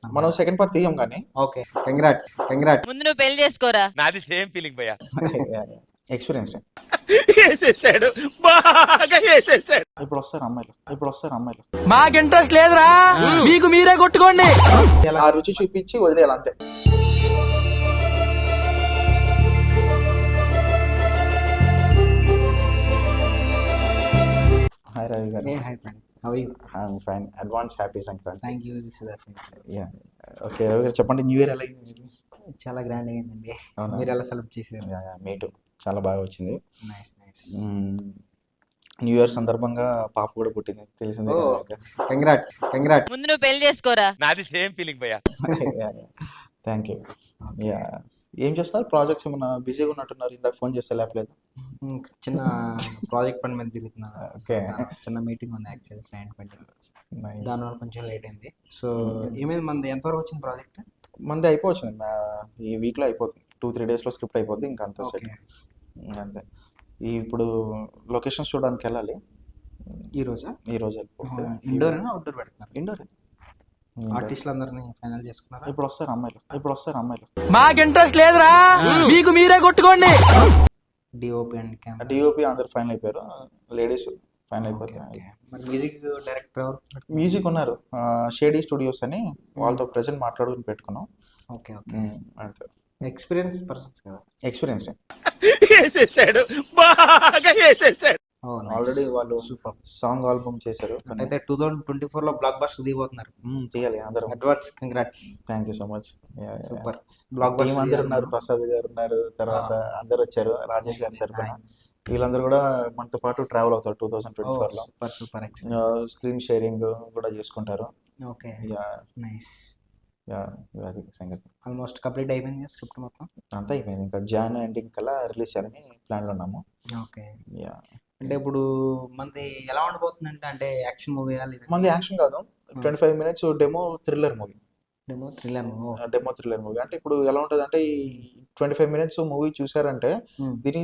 మనం second part తీయం కానీ okay, congrats congrats. ముందు నువ్వు పెళ్లి చేసుకోరా. నాది సేమ్ ఫీలింగ్ భయ్యా. ఎక్స్పీరియన్స్ వేసేసాడు, బాగా వేసేసాడు. ఇప్పుడు వస్తారు అమ్మాయిలు మాకు ఇంట్రెస్ట్ లేదురా, మీకు మీరే కొట్టుకోండి. ఆ రుచి చూపించి వదిలేయాలి అంతే. Hi Ravi garu. Hi friend, how are you? I'm fine. Advance happy Sankranti. Thank you సుధాస్. ఓకే రవి గారు, చెప్పండి, న్యూ ఇయర్ ఎలా అయింది మీది? చాలా గ్రాండ్ అయిందండి. అవునా? మీరు ఎలా సెలబ్రేట్ చేశారు? మీ టూ చాలా బాగా వచ్చింది. Nice nice. న్యూ ఇయర్ సందర్భంగా పాప కూడా పుట్టింది, తెలిసిందే కదా. Congrats congrats. ముందు నువ్వు పెళ్లి చేసుకోరా. నాది సేమ్ ఫీలింగ్ భయ్యా. Thank you. యా, ఏం చేస్తున్నారు? ప్రాజెక్ట్స్ ఏమన్నా బిజీగా ఉన్నట్టున్నారు, ఇందాక ఫోన్ చేస్తే లేపలేదు. చిన్న ప్రాజెక్ట్ పని మీద తిరుగుతున్నాను. ఓకే. చిన్న మీటింగ్ ఉంది యాక్చువల్లీ, క్లయింట్ మీటింగ్. Nice. దానివల్ల కొంచెం లేట్ అయింది. సో ఏమైంది, మనది ఎంతవరకు వచ్చింది ప్రాజెక్ట్? మంది అయిపోవచ్చింది, ఈ వీక్లో అయిపోతుంది. 2-3 డేస్లో స్క్రిప్ట్ అయిపోద్ది, ఇంకా అంతా సెట్. అంతే. ఇప్పుడు లొకేషన్స్ చూడడానికి వెళ్ళాలి ఈ రోజా? ఈ రోజు వెళ్ళిపోతే. ఇండోర్ అవుట్డోర్ పెడుతున్నారు? ఇండోర్. ఆర్టిస్టులు అందరినీ ఫైనల్ చేసుకున్నారు. ఇప్పుడు వస్తారు అమ్మాయిలు మాకు ఇంట్రెస్ట్ లేదురా, మీకు మీరే కొట్టుకోండి. DOP and camera. డిఓపి అందరు ఫైనల్ అయిపోయారు, లేడీస్ ఫైనల్ అయిపోతారు. మరి మ్యూజిక్ డైరెక్టర్ ఎవరు? మ్యూజిక్ ఉన్నారు, షేడీ స్టూడియోస్ అని, వాళ్ళతో ప్రెసెంట్ మాట్లాడుకుని పెట్టుకున్నాం. Okay okay. అంతే. ఎక్స్పీరియన్స్ పర్సన్స్ కదా. ఎక్స్పీరియన్స్ వేసేసాడు, బాగా వేసేసాడు. ఆల్రెడీ వాళ్ళు సూపర్ సాంగ్ ఆల్బమ్ చేశారు. అయితే 2024 లో బ్లాక్ బస్టర్ దిగిపోతున్నారు. తీయాలి అందరం. Advance congrats. Thank you so much. Super. Black team buster అందరు ఉన్నారు, ప్రసాద్ గారు ఉన్నారు, తర్వాత అందరు వచ్చారు, రాజేష్ గారి తరఫున. వీళ్ళందరూ కూడా మనతో పాటు ట్రావెల్ అవుతారు 2024 లో. Super super. స్క్రీన్ షేరింగ్ కూడా చేసుకుంటారు. Okay, nice. అది సంగతి. ఆల్మోస్ట్ కంప్లీట్ అయిపోయింది స్క్రిప్ట్ మొత్తం. అంతా అయిపోయింది, ఇంకా జాన్ ఎండింగ్ కల్లా రిలీజ్ చేయాలని ప్లాన్లో ఉన్నాము. ఓకే. అంటే ఇప్పుడు మనది ఎలా ఉండబోతుందంటే, అంటే యాక్షన్ మూవీ? మంది యాక్షన్ కాదు, 25 minutes demo thriller movie. Demo thriller movie అంటే ఇప్పుడు ఎలా ఉంటుంది అంటే, ఈ 25 minutes మూవీ చూసారంటే దీని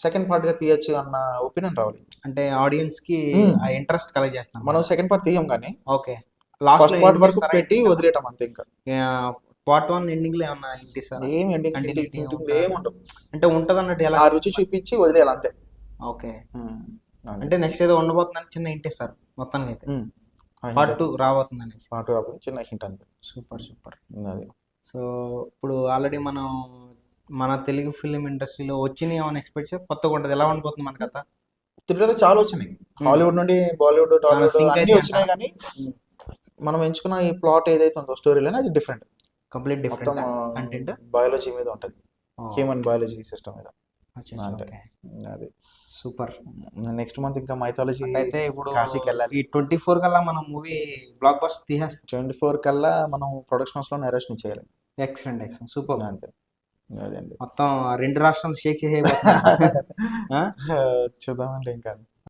సెకండ్ పార్ట్ గా తీయచ్చు అన్న ఒపీనియన్ రావాలి. అంటే ఆడియన్స్ కి ఆ ఇంట్రెస్ట్ కలెక్ట్ చేస్తాం. మనం సెకండ్ పార్ట్ తీయం కానీ ఓకే, లాస్ట్ పార్ట్ వరకు పెట్టి వదిలేయటం అంతే. ఇంకా పార్ట్ 1 ఎండింగ్ లో ఏమన్నా ఇంటిస్తారు? ఏం ఎండింగ్ ఏం ఉండదు, అంటే ఉంటది అన్నట్టు ఎలా ఆ రుచి చూపించి వదిలేయాలి అంతే. ఓకే. అంటే నెక్స్ట్ ఏదో ఉండబోతుందని చిన్న హింట్ ఇస్తారు మొత్తానికి. అయితే పార్ట్ 2 రాబోతుంది అనేసి. పార్ట్ 2 రాబోతుంది, చిన్న హింట్ అంతే. Super super. అది. సో ఇప్పుడు ఆల్రెడీ మనం మన తెలుగు ఫిలిం ఇండస్ట్రీలో వచ్చినాయి ఏమైనా ఎక్స్పెక్ట్ చేసి కొత్తగా ఉంటుంది, ఎలా ఉండిపోతుంది మన కథ? థ్రిల్లర్ చాలా వచ్చినాయి, హాలీవుడ్ నుండి బాలీవుడ్, టాలీవుడ్ అన్ని వచ్చినాయి. కానీ మనం ఎంచుకున్న ఈ ప్లాట్ ఏదైతే ఉందో స్టోరీ లైన్, అది different, complete different content. Biology మీద ఉంటుంది, హ్యూమన్ బయాలజీ సిస్టమ్ మీద. అది సూపర్. నెక్స్ట్ మంత్ ఇంకా మైథాలజీ. అయితే ఇప్పుడు కాశీకి వెళ్ళాలి. ఈ 24 కల్లా మనం మూవీ బ్లాక్ బస్టర్ తీసేస్తాం. 24 కల్లా మనం ప్రొడక్షన్ హౌస్ లో నరేషన్ చేయాలి. Excellent excellent, super. అంతే, అదండి. మొత్తం 2 రాష్ట్రాలు షేక్ చేసే చూద్దామంటే ఇంకా